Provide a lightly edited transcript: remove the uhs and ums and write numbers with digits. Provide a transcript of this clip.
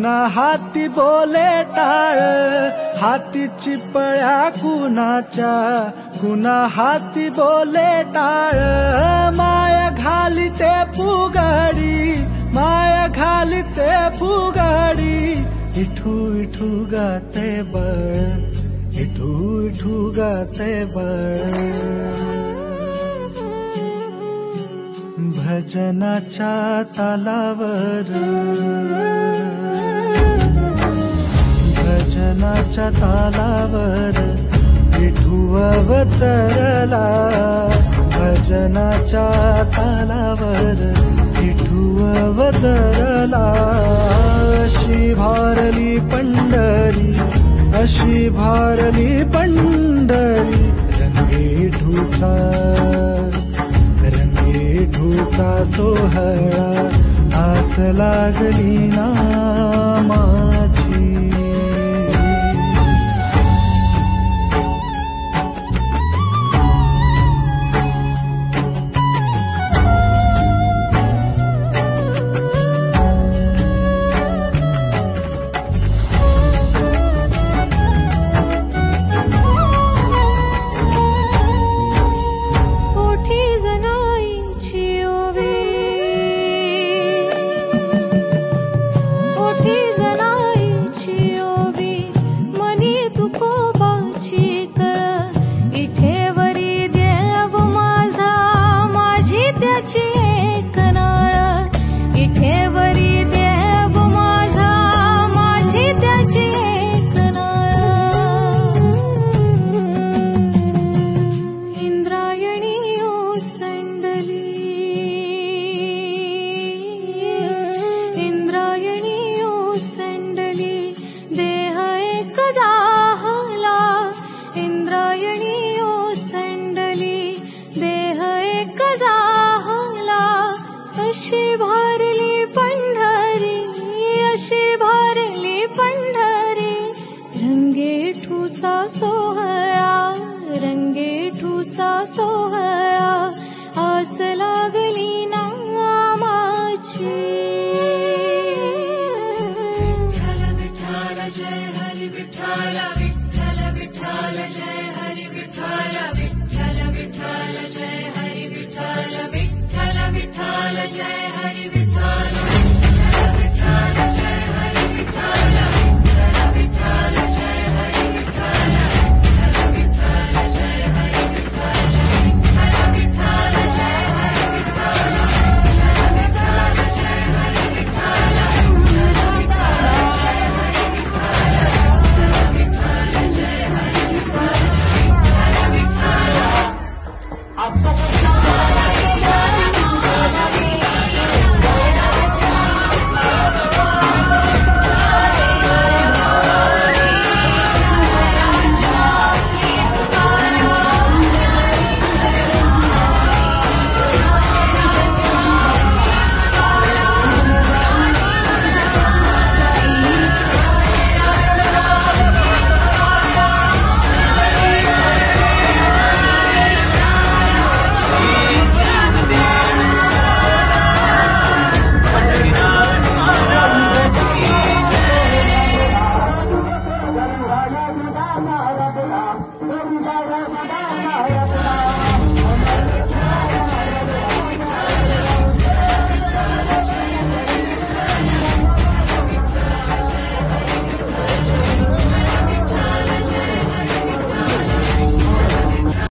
कुणा हाती बोले टाळ, हाती चिपळ्या कुणाच्या, कुणा हाती बोले टाळ, माया घाली ते फुगाडी, माया घाली ते फुगाडी, इठू इठू गाते बळ, इठू इठू गाते बळ. भजनाच्या तालावर, भजनाच्या तालावर विठू अवतरला, भजनाच्या तालावर विठू अवतरला. अशी भारली पंढरी, अशी भारली पंढरी, रंगे विठूचा, रंगे विठूचा सोहळा, आस लागली ना माझी. अशी भारली पंढरी, अशी भारली पंढरी, रंगे विठूचा सोहळा, रंगे विठूचा सोहळा, आस लागली ना माझी. विठ्ठल विठ्ठल जय हरी विठ्ठल, विठ्ठल विठ्ठल जय हरी विठ्ठल, विठ्ठल विठ्ठल जय हरी विठ्ठल, विठ्ठल विठ्ठल जय हरी विठ्ठल, विठ्ठल विठ्ठल जय हरी विठ्ठल, विठ्ठल विठ्ठल जय हरी विठ्ठल, विठ्ठल विठ्ठल जय हरी विठ्ठल, विठ्ठल विठ्ठल जय हरी विठ्ठल, विठ्ठल विठ्ठल जय हरी विठ्ठल, विठ्ठल विठ्ठल जय हरी विठ्ठल, विठ्ठल विठ्ठल जय हरी विठ्ठल, विठ्ठल विठ्ठल. Bye.